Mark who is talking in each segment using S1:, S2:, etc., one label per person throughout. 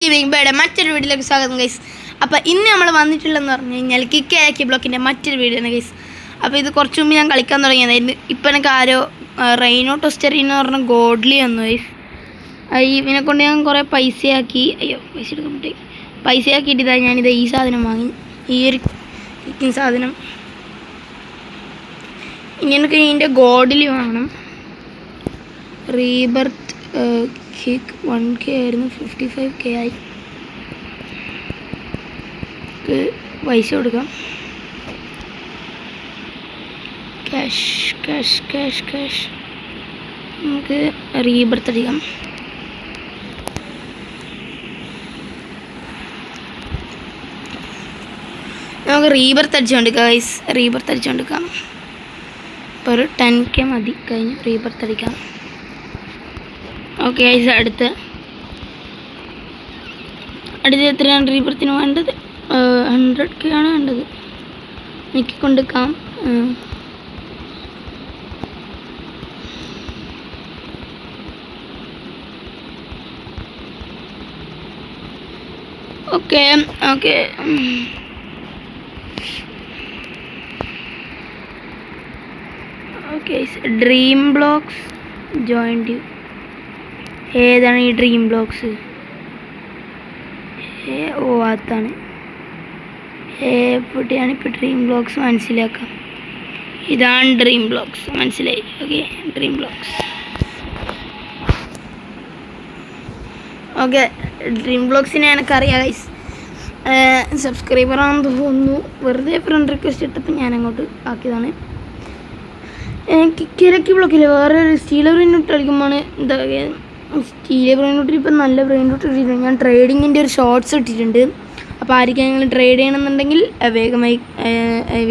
S1: ബേയുടെ മറ്റൊരു വീഡിയോയിലേക്ക് സ്വാഗതം ഗൈസ്. അപ്പോൾ ഇന്ന് നമ്മൾ വന്നിട്ടുള്ളതെന്ന് പറഞ്ഞു കഴിഞ്ഞാൽ കിക്ക് ബ്ലോക്കിൻ്റെ മറ്റൊരു വീഡിയോ ആണ് ഗൈസ്. അപ്പോൾ ഇത് കുറച്ച് മുമ്പ് ഞാൻ കളിക്കാൻ തുടങ്ങിയതായിരുന്നു. ഇപ്പം എനിക്ക് ആരോ റൈനോ ടോസ്റ്ററി എന്ന് പറഞ്ഞ ഗോഡ്ലി വന്നു ഗൈസ്. ഇതിനെ കൊണ്ട് ഞാൻ കുറേ പൈസയാക്കി പൈസ എടുക്കാൻ പറ്റി പൈസയാക്കിയിട്ട് ഇതാ ഞാനിത് ഈ സാധനം വാങ്ങി. ഈ ഒരു കിക്കിങ് സാധനം ഇങ്ങനെയൊക്കെ ഇതിൻ്റെ ഗോഡ്ലി വാങ്ങണം. റീബർത്ത് കിക്ക് 1K ആയിരുന്നു, 55K ആയി. പൈസ കൊടുക്കാം. ക്യാഷ് ക്യാഷ് ക്യാഷ് ക്യാഷ് നമുക്ക് റീബർത്ത് അടിക്കാം. നമുക്ക് റീബർത്ത് അടിച്ചുകൊണ്ടിരിക്കാം ഗൈസ്. റീബർത്ത് അടിച്ചുകൊണ്ടിരിക്കാം. ഇപ്പോൾ ഒരു 10K മതി. കഴിഞ്ഞ് റീബർത്ത് അടിക്കാം. ഓക്കെ ഗൈസ്, അടുത്ത് എത്രയാണ് റീബർത്തിന് വേണ്ടത്? 100K ആണ് വേണ്ടത്. എനിക്ക് കൊണ്ടുക്കാം. Okay okay okay dream blocks joined. ഏതാണ് ഈ ഡ്രീം ബ്ലോക്സ്? അതാണ്. എവിടെയാണ് ഇപ്പോൾ ഡ്രീം ബ്ലോക്സ്? മനസ്സിലാക്കാം. ഇതാണ് ഡ്രീം ബ്ലോക്സ്, മനസ്സിലായി. Okay, dream blocks. Okay, dream ബ്ലോക്സിനെ എനിക്കറിയാം ഗൈസ്. സബ്സ്ക്രൈബറാണെന്ന് തോന്നുന്നു. വെറുതെ ഫ്രണ്ട് റിക്വസ്റ്റ് ഇട്ടപ്പോൾ ഞാൻ അങ്ങോട്ട് ആക്കിയതാണ്. കിക്കിരക്കി ബ്ലോക്കില്ല, വേറെ ഒരു സ്റ്റീലർ ബ്രെയിൻറൂട്ട് കളിക്കുമ്പോൾ എന്താ സ്റ്റീലർ ബ്രെയിൻറൂട്ടിൽ ഇപ്പം നല്ല ബ്രെയിൻറൂട്ട് ഇട്ടിട്ടുണ്ട്. ഞാൻ ട്രേഡിങ്ങിൻ്റെ ഒരു ഷോർട്സ് ഇട്ടിട്ടുണ്ട്. അപ്പോൾ ആർക്കെങ്കിലും ട്രേഡ് ചെയ്യണമെന്നുണ്ടെങ്കിൽ വേഗമായി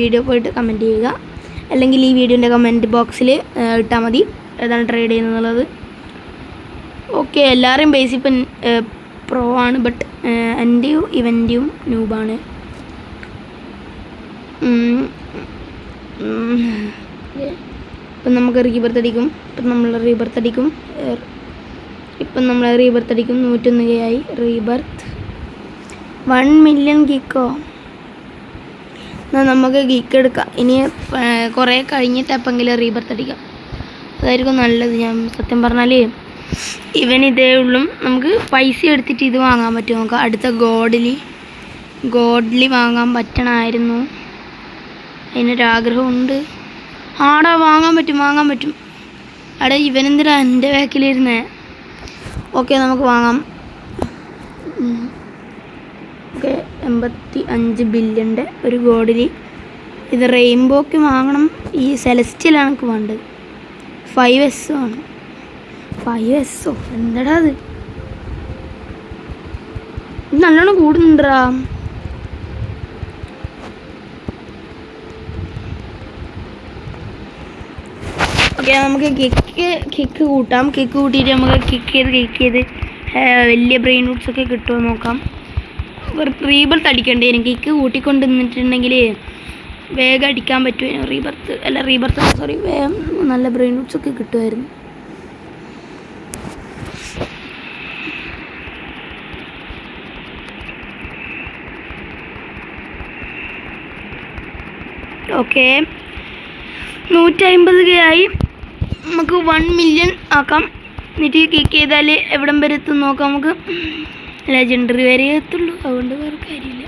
S1: വീഡിയോ പോയിട്ട് കമൻറ്റ് ചെയ്യുക. അല്ലെങ്കിൽ ഈ വീഡിയോൻ്റെ കമൻറ്റ് ബോക്സിൽ ഇട്ടാൽ മതി ഏതാണ് ട്രേഡ് ചെയ്യുന്നതെന്നുള്ളത്. ഓക്കെ, എല്ലാവരും ബേസ് ഇപ്പം പ്രോ ആണ്. ബട്ട് എൻ്റെയും ഇവൻ്റെയും ന്യൂബാണ്. ഇപ്പം നമുക്ക് റീബർത്ത് അടിക്കും. ഇപ്പം നമ്മൾ റീബർത്ത് അടിക്കും. 101K ആയി. റീബർത്ത് 1 മില്യൺ കിക്കോ? എന്നാൽ നമുക്ക് കിക്ക് എടുക്കാം. ഇനി കുറേ കഴിഞ്ഞിട്ട് എപ്പെങ്കിലും റീബർത്ത് അടിക്കാം. അതായിരിക്കും നല്ലത്. ഞാൻ സത്യം പറഞ്ഞാൽ ഇതേ ഉള്ളൂ. നമുക്ക് പൈസ എടുത്തിട്ട് ഇത് വാങ്ങാൻ പറ്റും. നമുക്ക് അടുത്ത ഗോഡ്ലി വാങ്ങാൻ പറ്റണമായിരുന്നു. അതിനൊരാഗ്രഹമുണ്ട്. ആടാ, വാങ്ങാൻ പറ്റും. അവിടെ ഇവനെന്തിനാ എൻ്റെ ബാക്കിലിരുന്നേ? ഓക്കെ, നമുക്ക് വാങ്ങാം. ഓക്കെ, 85 ബില്യൻ്റെ ഒരു ഗോഡ്ലി. ഇത് റെയിൻബോക്ക് വാങ്ങണം. ഈ സെലസ്റ്റിലാണ് എനിക്ക് വേണ്ടത്. 5S ആണ്. 5S എന്താടാ അത്? ഇത് നല്ലോണം കൂടുന്നുണ്ടാ. ഓക്കെ, നമുക്ക് കിക്ക് കൂട്ടാം. കിക്ക് കൂട്ടിയിട്ട് നമുക്ക് കിക്ക് ചെയ്ത് വലിയ ബ്രെയിൻ റൂട്ട്സൊക്കെ കിട്ടുമോ നോക്കാം. റീബർത്ത് അടിക്കണ്ടേ? എനിക്ക് കിക്ക് കൂട്ടിക്കൊണ്ട് നിന്നിട്ടുണ്ടെങ്കിൽ വേഗം അടിക്കാൻ പറ്റുമോ? റീബർത്ത് വേഗം നല്ല ബ്രെയിൻ റൂട്ട്സൊക്കെ കിട്ടുമായിരുന്നു. ഓക്കെ, 150K ആയി. നമുക്ക് 1 മില്യൺ ആക്കാം. എന്നിട്ട് കിക്ക് ചെയ്താൽ എവിടം വരെ എത്തും നോക്കാം. നമുക്ക് ലെജൻഡറി വരെ എത്തുള്ളൂ, അതുകൊണ്ട് വേറെ കാര്യമില്ല.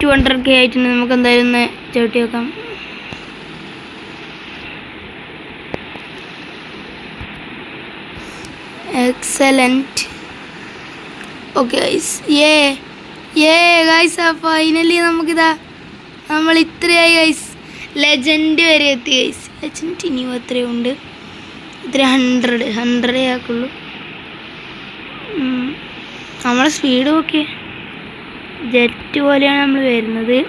S1: 200K ആയിട്ടുണ്ട്. നമുക്ക് എന്തായാലും ഒന്ന് ചവിട്ടി വെക്കാം. Excellent. Okay guys, guys, finally നമുക്കിതാ നമ്മൾ ഇത്രയായി ഗൈസ്. ലെജൻഡ് വരെ എത്തി ഗൈസ്. ലെജൻഡ് ഇനിയും എത്രയുണ്ട്? 100 ആക്കുള്ളൂ. നമ്മളെ സ്പീഡ് ഓക്കെ ജെറ്റ് പോലെയാണ് നമ്മൾ വരുന്നത്.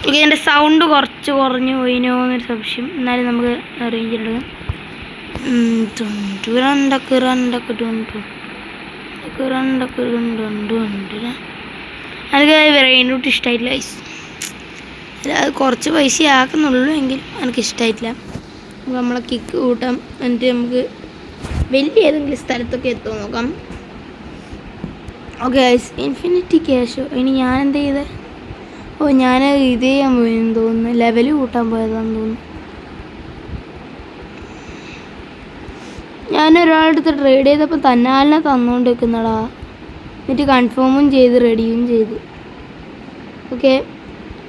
S1: ഓക്കെ, എൻ്റെ സൗണ്ട് കുറച്ച് കുറഞ്ഞു പോയിനോ എന്നൊരു സംശയം. എന്നാലും നമുക്ക് റേഞ്ച് എടുക്കാം. എനിക്ക് റെയിൻ റൂട്ട് ഇഷ്ടമായിട്ടില്ല ഗൈസ്. അത് കുറച്ച് പൈസ ആക്കുന്നുള്ളൂ എങ്കിലും എനിക്ക് ഇഷ്ടമായിട്ടില്ല. നമ്മളെ കിക്ക് കൂട്ടാം. എന്നിട്ട് നമുക്ക് വലിയ ഏതെങ്കിലും സ്ഥലത്തൊക്കെ എത്തുമോ നോക്കാം. Okay guys, infinity cash. ഇനി ഞാൻ എന്ത് ചെയ്തേ? ഓ, ഞാൻ ഇത് ചെയ്യാൻ പോയെന്ന് തോന്നുന്നു, ലെവൽ കൂട്ടാൻ പോയതാന്ന് തോന്നുന്നു. ഞാൻ ഒരാളടുത്ത് ട്രേഡ് ചെയ്തപ്പോൾ തന്നാലിനെ തന്നുകൊണ്ട് വെക്കുന്നടാ. എന്നിട്ട് കൺഫേമും ചെയ്ത് റെഡിയും ചെയ്തു. ഓക്കെ,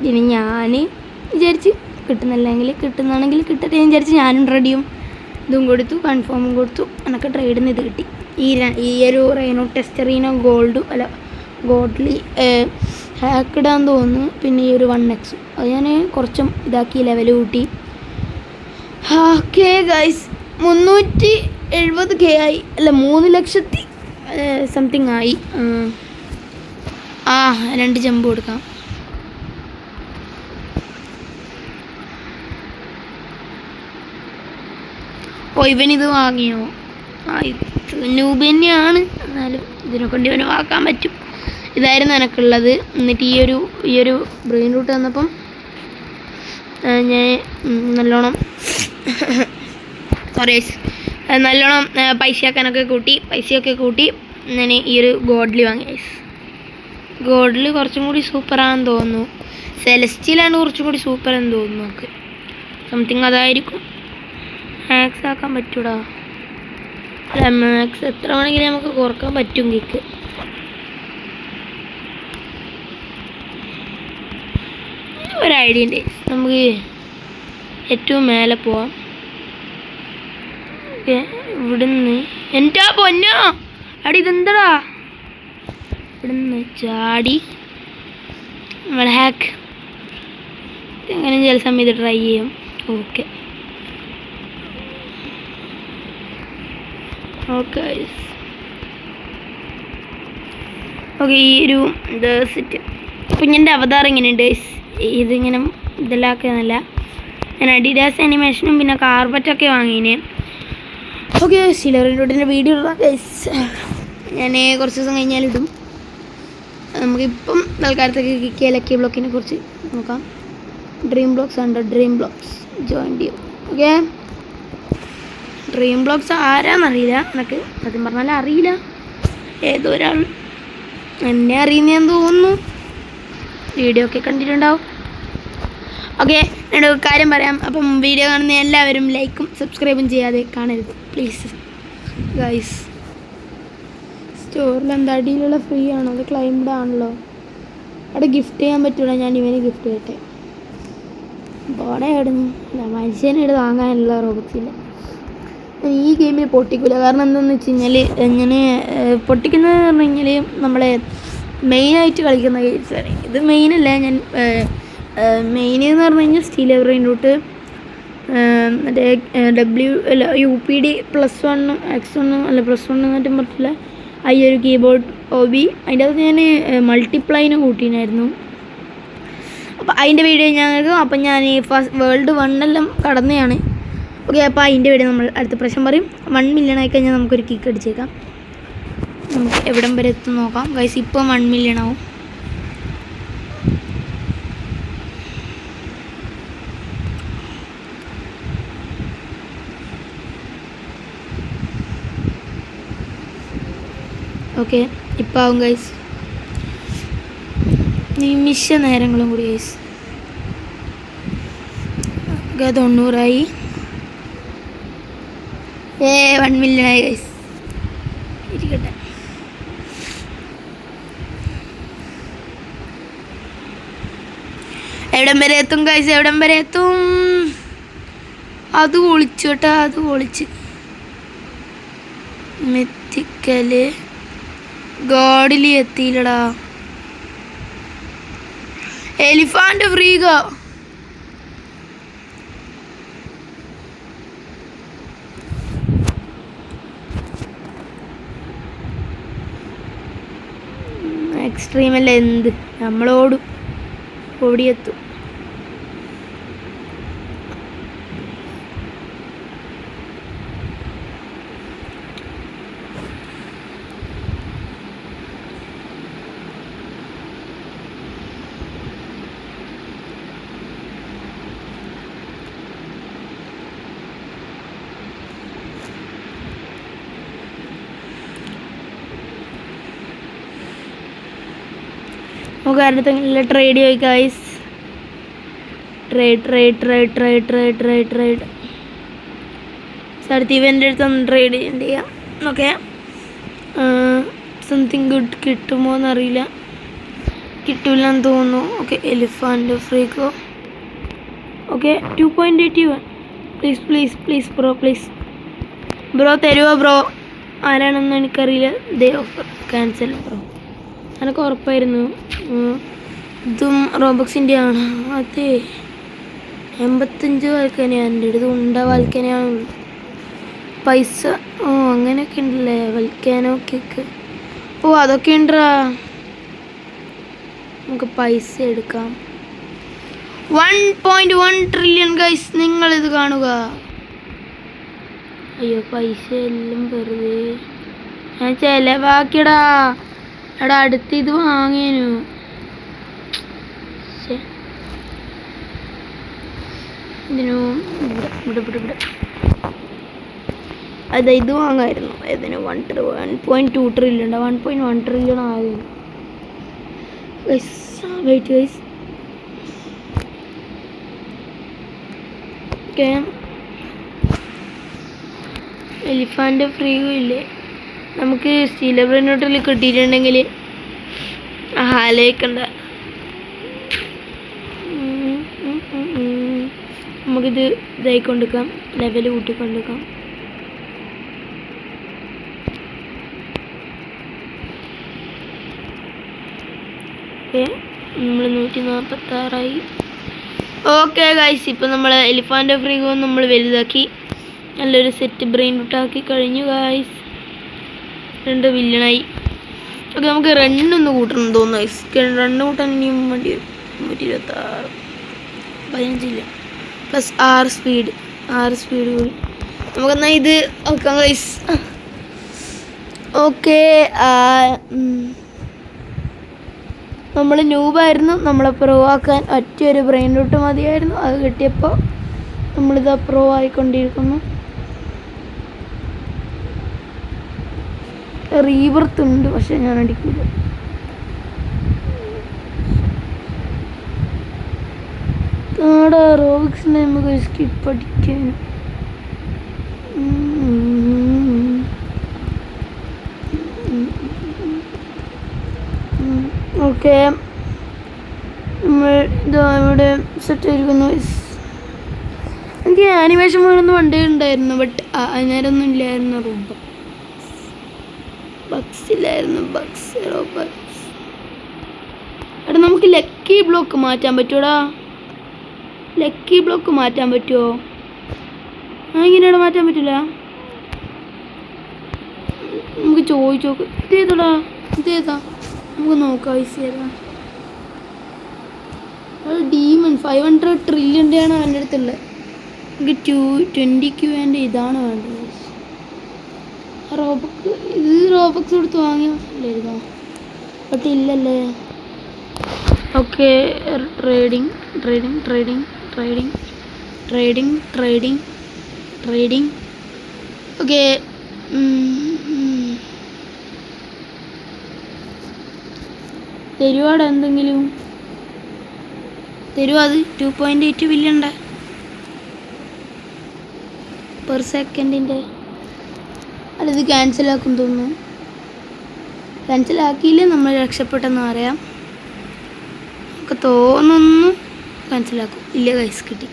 S1: ഇനി ഞാൻ വിചാരിച്ച് കിട്ടുന്നില്ലെങ്കിൽ കിട്ടുന്നാണെങ്കിൽ കിട്ടട്ടെ എന്ന് വിചാരിച്ച് ഞാനും റെഡിയും ഇതും കൊടുത്തു, കൺഫേമും കൊടുത്തു. എനിക്ക് ട്രേഡിൽ നിന്ന് ഇത് കിട്ടി. ഈ ഒരു റെയിനോ ടെസ്റ്ററീനോ ഗോഡ്ലി ഹാക്കിടാന്ന് തോന്നുന്നു. പിന്നെ ഈ ഒരു 1x അത് ഞാൻ കുറച്ചും ഇതാക്കി ലെവൽ കൂട്ടി. ഓക്കെ ഗൈസ്, 370K ആയി, അല്ല 3,00,000 സംതിങ് ആയി. 2 ജമ്പ് കൊടുക്കാം. ഓ, ഇവനിത് വാങ്ങിയോ? നൂബ് തന്നെയാണ്, എന്നാലും ഇതിനെ കൊണ്ട് ഇവനെ വാക്കാൻ പറ്റും. ഇതായിരുന്നു എനക്കുള്ളത്. എന്നിട്ട് ഈ ഒരു ബ്രെയിൻ റൂട്ട് വന്നപ്പം ഞാൻ നല്ലോണം നല്ലോണം പൈസയൊക്കെ കൂട്ടി ഞാൻ ഈ ഒരു ഗോഡ്ലി വാങ്ങി. ഗോഡ്ലി കുറച്ചും കൂടി സൂപ്പറാണെന്ന് തോന്നുന്നു. സെലസ്റ്റിലാണ് കുറച്ചും കൂടി സൂപ്പറെന്ന് തോന്നുന്നു. നമുക്ക് സംതിങ് അതായിരിക്കും. മാക്സ് ആക്കാൻ പറ്റൂടാ. അല്ല, മാക്സ് എത്ര വേണമെങ്കിലും നമുക്ക് കുറക്കാൻ പറ്റും. കിക്ക് ഒരു ഐഡിയ ഉണ്ട്. നമുക്ക് ഏറ്റവും മേലെ പോവാം. ഓക്കെ, ഇവിടുന്ന് എൻ്റെ പൊന്നോ അടി ഇതെന്തടാ, ഇവിടുന്ന് ചാടി നമ്മൾ ഹാക്ക് എങ്ങനെ ചില സമയത്ത് ട്രൈ ചെയ്യും. ഓക്കെ ഓക്കെ ഓക്കെ ഈ ഒരു സെറ്റ് കുഞ്ഞിൻ്റെ അവതാർ ഇങ്ങനെയുണ്ട്. ഇതിങ്ങനെ ഇതിലാക്കുന്നല്ല. ഞാൻ അഡിഡാസ് അനിമേഷനും പിന്നെ കാർബറ്റൊക്കെ വാങ്ങിന്. ഓക്കെ, സിലറിൻ്റെ വീഡിയോ ഇടാം ഗൈസ്. ഞാൻ കുറച്ച് ദിവസം കഴിഞ്ഞാലിടും. നമുക്കിപ്പം തൽക്കാലത്തേക്ക് കിക്കിയ ലക്കി ബ്ലോക്കിനെ കുറിച്ച് നോക്കാം. ഡ്രീം ബ്ലോക്സ് ഉണ്ട്. ഡ്രീം ബ്ലോക്സ് ജോയിൻ ചെയ്യും. ഓക്കെ, ഡ്രീം ബ്ലോക്സ് ആരാന്നറിയില്ല എനിക്ക്. സത്യം പറഞ്ഞാൽ അറിയില്ല. ഏതോ ഒരാൾ എന്നെ അറിയുന്നതെന്ന് തോന്നുന്നു. വീഡിയോ ഒക്കെ കണ്ടിട്ടുണ്ടാവും. ഓക്കെ, എന്നോട് കാര്യം പറയാം. അപ്പം വീഡിയോ കാണുന്ന എല്ലാവരും ലൈക്കും സബ്സ്ക്രൈബും ചെയ്യാതെ കാണരുത് പ്ലീസ് ഗൈസ്. സ്റ്റോറിൽ എന്താ അടിയിലുള്ള ഫ്രീ ആണോ? അത് ക്ലൈംഡ് ആണല്ലോ. അവിടെ ഗിഫ്റ്റ് ചെയ്യാൻ പറ്റൂല. ഞാൻ ഇവന് ഗിഫ്റ്റ് ചെയ്യട്ടെ. ബോടെ ഇടുന്നു മനുഷ്യനെ ഇട്ട് വാങ്ങാനുള്ള റോബോട്ട്സില്ല. ഈ ഗെയിമിൽ പൊട്ടിക്കില്ല. കാരണം എന്താണെന്ന് വെച്ച് കഴിഞ്ഞാൽ എങ്ങനെ പൊട്ടിക്കുന്നതെന്ന് പറഞ്ഞു കഴിഞ്ഞാൽ നമ്മളെ മെയിനായിട്ട് കളിക്കുന്ന ഗെയിംസാണ്. ഇത് മെയിനല്ല. ഞാൻ മെയിൻ എന്ന് പറഞ്ഞു കഴിഞ്ഞാൽ സ്റ്റീൽ ബ്രെയിൻ റൂട്ട്, മറ്റേ UPD +1 X1 അല്ല +1 എന്നിട്ടും പറ്റില്ല. ഈ ഒരു കീബോർഡ് OB അതിൻ്റെ അകത്ത് ഞാൻ മൾട്ടിപ്ലൈന് കൂട്ടിനായിരുന്നു. അപ്പോൾ അതിൻ്റെ വീഡിയോ ഞങ്ങൾക്ക് അപ്പം ഞാൻ ഈ വേൾഡ് 1 എല്ലാം കടന്നെയാണ്. ഓക്കെ, അപ്പോൾ അതിൻ്റെ വീഡിയോ നമ്മൾ അടുത്ത പ്രാവശ്യം പറയും. 1 മില്യൺ ആയി കഴിഞ്ഞാൽ നമുക്കൊരു കിക്ക് അടിച്ചേക്കാം. നമുക്ക് എവിടം വരെ എത്തും നോക്കാം ഗൈസ്. ഇപ്പോൾ 1 മില്യൺ ആവും. ഓക്കെ, ഇപ്പം ആവും ഗൈസ്. നിമിഷ നേരങ്ങളും കൂടി ഗൈസ്. 90 1 മില്യൺ ആയി ഗൈസ്. ഇരിക്കട്ടെ. എവിടം വരെ എത്തും ഗൈസ്? എവിടം വരെ എത്തും? അത് പൊളിച്ചു കേട്ടോ, അത് പൊളിച്ച്. മെത്തിക്കല് ഗോഡിലി എത്തിയില്ലടാ. എലിഫാന്റ് ഫ്രീഗ എക്സ്ട്രീമല്ല എന്ത് നമ്മളോടും ഓടിയെത്തും. നമുക്ക് അടുത്തെങ്കിലും ട്രേഡ് ചെയ്യും ഗൈസ്. ട്രേഡ് അടുത്ത ഇവൻ്റെ അടുത്തൊന്ന് ട്രേഡ് ചെയ്യാം. ഓക്കെ, സംതിങ് ഗുഡ് കിട്ടുമോ എന്നറിയില്ല. കിട്ടില്ലെന്ന് തോന്നുന്നു. ഓക്കെ, എലിഫൻ്റ് ഫ്രീക്കോ. ഓക്കെ, 2.81. പ്ലീസ് ബ്രോ തരുമോ ബ്രോ? ആരാണെന്ന് എനിക്കറിയില്ല. ദേ ഓഫർ ക്യാൻസൽ ബ്രോ. എനിക്ക് ഉറപ്പായിരുന്നു. ഇതും റോബക്സിൻ്റെ ആണ്. അതെ, 85 വൽക്കനയാണ് എൻ്റെ അടുത്ത്. വൽക്കനയാണ് പൈസ. ഓ അങ്ങനെയൊക്കെ ഉണ്ടല്ലേ വൽക്കാനോ കേക്ക്. ഓ അതൊക്കെ ഉണ്ടോ. നമുക്ക് പൈസ എടുക്കാം. 1.1 ട്രില്യൺ ഗൈസ്, നിങ്ങളിത് കാണുക. അയ്യോ പൈസ എല്ലാം വെറുതെ ഞാൻ ചിലവാക്കിയടാ. എടാ അടുത്ത് ഇത് വാങ്ങിയനു. ഇതിനു ഇവിടെ അതെ ഇത് വാങ്ങായിരുന്നു. ഇതിന് 1.2 ട്രില്യൺ 1.1 ട്രില്യൺ ആകും. Wait guys. ഓക്കെ, എലിഫാൻ്റ് ഫ്രീയും ഇല്ലേ നമുക്ക്. സ്റ്റീൽ ബ്രെയിനോട്ടിൽ കിട്ടിയിട്ടുണ്ടെങ്കിൽ ആലോചിക്കണ്ട. നമുക്കിത് ഇതായിക്കൊണ്ടിരിക്കാം, ലെവൽ കൂട്ടിക്കൊണ്ടിരിക്കാം. ഓക്കെ, നമ്മൾ 146 ഓക്കെ ഗൈസ്. ഇപ്പം നമ്മൾ എലിഫാൻ്റ് ഫ്രീഗോ നമ്മൾ വലുതാക്കി നല്ലൊരു സെറ്റ് ബ്രെയിൻ റൂട്ടാക്കി കഴിഞ്ഞു ഗൈസ്. 2 വില്ലനായി. ഓക്കെ, നമുക്ക് റണ്ണൊന്ന് കൂട്ടണം തോന്നുന്നു ഗൈസ്. റണ്ണ് കൂട്ടാൻ ഇനിയും വേണ്ടി 126 15 പ്ലസ് 6 സ്പീഡ് കൂടി നമുക്കെന്നാൽ ഇത് നോക്കാം ഗൈസ്. ഓക്കെ, നമ്മൾ ന്യൂബായിരുന്നു. നമ്മളെ പ്രോ ആക്കാൻ ഒറ്റയൊരു ബ്രെയിൻ റൂട്ട് മതിയായിരുന്നു. അത് കിട്ടിയപ്പോൾ നമ്മളിത് പ്രോ ആയിക്കൊണ്ടിരിക്കുന്നു. റീബർത്ത് ഉണ്ട്, പക്ഷെ ഞാൻ അടിക്കില്ല. റോബിക്സിനെ നമുക്ക് സ്കിപ്പ് അടിക്കാൻ. ഓക്കെ, നമ്മൾ ഇതാ ഇവിടെ സെറ്റ് ആയിരിക്കുന്നു. എനിക്ക് ആനിമേഷൻ വേണമെന്ന് വണ്ടി ഉണ്ടായിരുന്നു, ബട്ട് അന്നേരമൊന്നും ഇല്ലായിരുന്നു. ബഗ്സ് ഇല്ലായിരുന്നു. എടാ നമുക്ക് ലക്കി ബ്ലോക്ക് മാറ്റാൻ പറ്റുമോടാ? ലക്കി ബ്ലോക്ക് മാറ്റാൻ പറ്റുമോ? ഇങ്ങനെയാണ് മാറ്റാൻ പറ്റില്ല. നമുക്ക് ചോദിച്ചു നോക്ക്. ഇതേതാ നമുക്ക് നോക്കാം. ഈസി ഏതാ? അത് ഡീമൺ 500 ട്രില്യൻ്റെ ആണ് അവൻ്റെ അടുത്തുള്ളത്. എനിക്ക് 20 ക്യൂൻ്റെ ഇതാണ് വേണ്ടത്. റോബക്സ് കൊടുത്ത് വാങ്ങിയായിരുന്നോ? ബട്ട് ഇല്ലല്ലേ. Okay, trading okay. തരുവാട് എന്തെങ്കിലും തരുമോ? അത് 2.8 ബില്യൺ പെർ സെക്കൻഡിൻ്റെ. അല്ല, ഇത് ക്യാൻസലാക്കും തോന്നുന്നു. ക്യാൻസലാക്കിയില്ലേ നമ്മൾ രക്ഷപ്പെട്ടെന്ന് പറയാം. ഒക്കെ തോന്നുന്നു ക്യാൻസലാക്കും. ഇല്ല ഗൈസ്, കിട്ടി.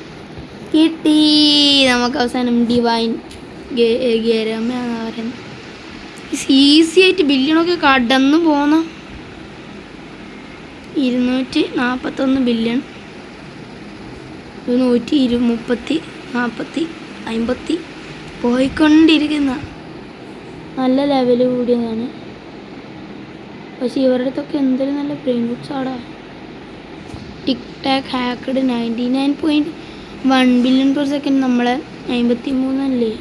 S1: നമുക്ക് അവസാനം ഡിവൈൻ ഈസി ആയിട്ട് ബില്യണൊക്കെ കടന്നു പോന്ന. 241 ബില്യൺ, 120, 30, 40, 50 പോയിക്കൊണ്ടിരിക്കുന്ന നല്ല ലെവൽ കൂടിയതാണ്. പക്ഷെ ഇവരുടെ അടുത്തൊക്കെ എന്തൊരു നല്ല ബ്രെയിൻ റൂട്ട്സ് ആടാ. Tic tac hacked 99.1 billion per second. നമ്മളെ 53 അല്ലേ,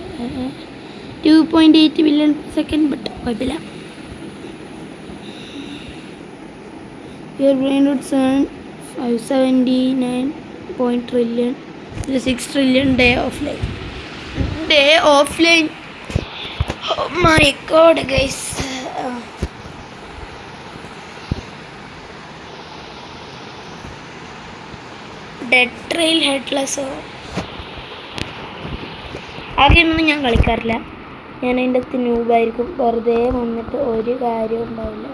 S1: 2.8 ബില്യൺ പെർ സെക്കൻഡ്. ബട്ട് കുഴപ്പമില്ല. Your brain roots earn 579 trillion, 6 trillion day offline. Oh my god guys. Dead trail ഹെഡ്ലെസ്സോ? ആ ഗെയിമൊന്നും ഞാൻ കളിക്കാറില്ല. ഞാൻ അതിൻ്റെ അകത്ത് ന്യൂബായിരിക്കും. വെറുതെ വന്നിട്ട് ഒരു കാര്യം ഉണ്ടാവില്ല.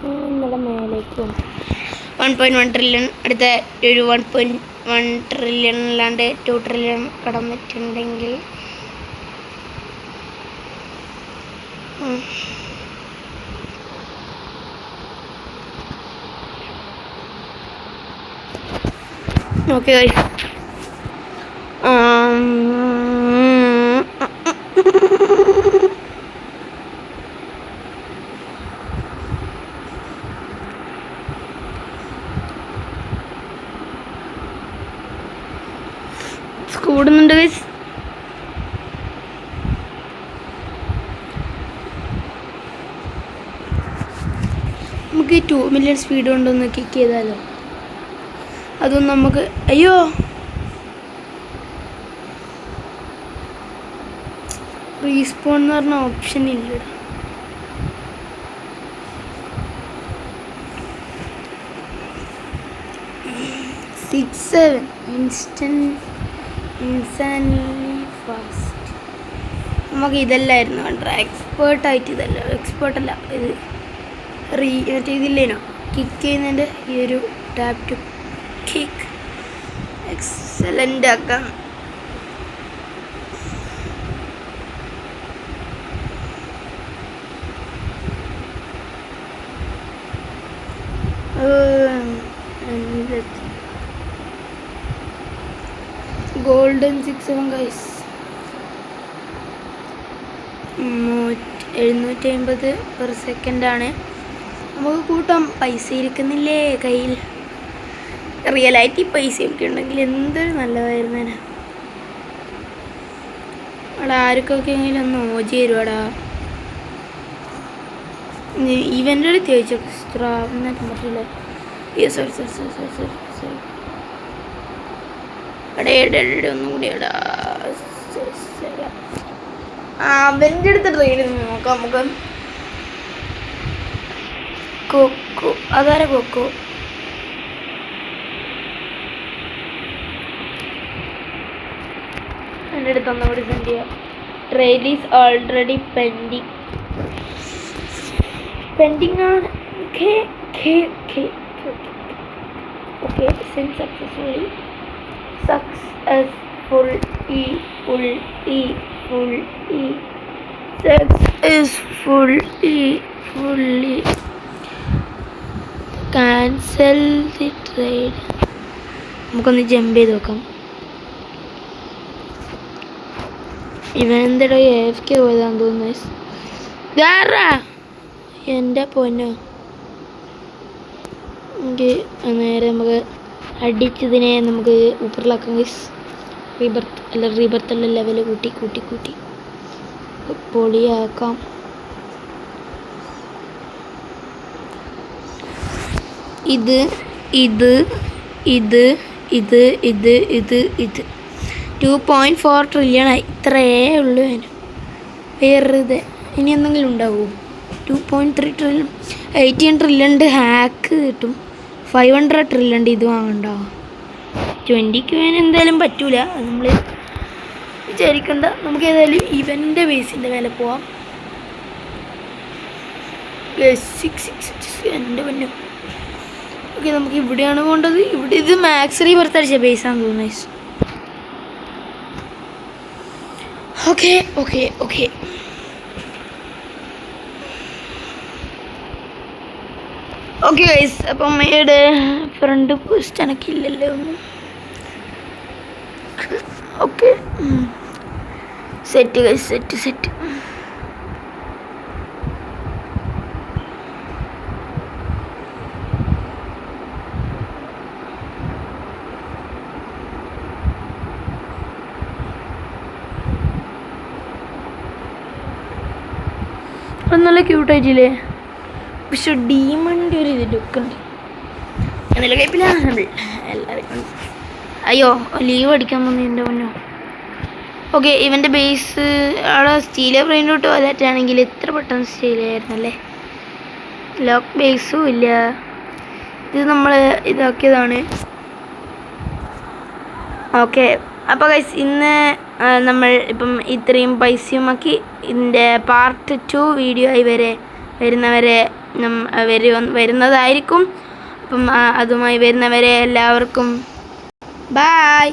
S1: നമ്മുടെ മേലേക്കും 1.1 ട്രില്യൺ അടുത്ത ഒരു 1.1 ട്രില്യൺ അല്ലാണ്ട് 2 ട്രില്യൺ കടന്നിട്ടുണ്ടെങ്കിൽ ഓക്കെ കൂടുന്നുണ്ട് ഗൈസ്. നമുക്ക് 2 മില്യൺ സ്പീഡ് കൊണ്ടൊന്ന് കിക്ക് ചെയ്താലോ? അതൊന്നും നമുക്ക് അയ്യോ റീസ്പോൺ എന്ന് പറഞ്ഞ ഓപ്ഷൻ ഇല്ല. 6-7 ഇൻസ്റ്റൻ്റ്ലി ഫാസ്റ്റ്. നമുക്ക് ഇതല്ലായിരുന്നു വേണ്ട. എക്സ്പേർട്ടായിട്ട് ഇതല്ല, എക്സ്പേർട്ടല്ല ഇത് മറ്റേ ഇതില്ലേനോ കിക്ക് ചെയ്യുന്നതിൻ്റെ ഈ ഒരു ടാപ്പ് ടു കിക്ക് എക്സലൻ്റ് ആക്കാം. Golden 6-7 guys. 750 പെർ സെക്കൻഡാണ്. നമുക്ക് കൂട്ടാം. പൈസ ഇരിക്കുന്നില്ലേ കയ്യിൽ? റിയലായിട്ട് പൈസയൊക്കെ ഉണ്ടെങ്കിൽ എന്തൊരു നല്ലതായിരുന്നേനെ. അവിടെ ആർക്കൊക്കെ എങ്കിലും ഒന്ന് ഓജി തരുവാടാ. ഇവൻ്റെ അടുത്ത് ചോദിച്ചോ എക്സ്ട്രാ എന്നിട്ട് പറ്റില്ല. സോറി ഒന്നും കൂടി എടാ. അവൻ്റെ അടുത്ത് ട്രെയിൻ നോക്കാം നമുക്ക്. കൊക്കോ അതാരെ കൊക്കോ? എൻ്റെ അടുത്ത് ഒന്നുകൂടി സെൻഡ് ചെയ്യാം. ട്രെയിൽ ഈസ് ഓൾറെഡി പെൻഡിങ് ആണ്. Okay send successfully. Successfully cancel the trade. നമുക്കൊന്ന് ജമ്പ് ചെയ്ത് നോക്കാം. ഇവൻ എന്താടോ AFK പോയതാന്ന് തോന്നുന്നു. എൻ്റെ പൊന്നോ. നേരെ നമുക്ക് അടിച്ചതിനെ നമുക്ക് ഊപ്പറിലാക്കാം ഗൈസ്. റീബർത്ത് അല്ല ലെവല് കൂട്ടി പൊളിയാക്കാം. ഇത് 2.4 ട്രില്യണായി. ഇത്രയേ ഉള്ളൂ. വേറെ ഇനി എന്തെങ്കിലും ഉണ്ടാവുമോ? 2.3 ട്രില്യൺ 18 ട്രില്യണിൻ്റെ ഹാക്ക് കിട്ടും. 500 ട്രില്യണിൻ്റെ ഇത് വാങ്ങണ്ടോ? 20ക്ക് എന്തായാലും പറ്റൂല. അത് നമ്മൾ വിചാരിക്കണ്ട. നമുക്ക് ഏതായാലും ഇവൻ്റെ ബേസിൻ്റെ വില പോവാം. 6 എൻ്റെ പൊന്നു. ഓക്കെ നമുക്ക് ഇവിടെയാണ് പോകേണ്ടത്. ഇവിടെ ഇത് മാക്സ് റീബർത്ത് അടിച്ച ബേസാന്ന് തോന്നുന്നു. Okay guys. അപ്പം അമ്മയുടെ ഫ്രണ്ട് പോസ്റ്റ് എനക്കില്ലല്ലോ ഒന്നും. Okay set guys, set. നല്ല ക്യൂട്ടായിട്ടില്ലേ? പക്ഷെ ഡീമണിൻ്റെ ഒരു ഇത് ലുക്കുണ്ട്. എന്തെങ്കിലും കഴിപ്പില്ല എല്ലാവരും. അയ്യോ ലീവ് അടിക്കാൻ വന്നു എൻ്റെ മുന്നോ. ഓക്കെ ഇവൻ്റെ ബേസ് അവിടെ സ്റ്റീലർ ബ്രെയിനോട്ട് പോലാറ്റാണെങ്കിൽ എത്ര പെട്ടെന്ന് സ്റ്റീലായിരുന്നല്ലേ. ലോക്ക് ബേസും ഇല്ല. ഇത് നമ്മൾ ഇതാക്കിയതാണ്. ഓക്കെ, അപ്പോൾ ഗൈസ് ഇന്ന് നമ്മൾ ഇപ്പം ഇത്രയും പൈസയുമാക്കി ഇതിൻ്റെ പാർട്ട് 2 വീഡിയോ ആയി വരുന്നതായിരിക്കും. അപ്പം അതുമായി വരുന്നവരെ എല്ലാവർക്കും ബായ്.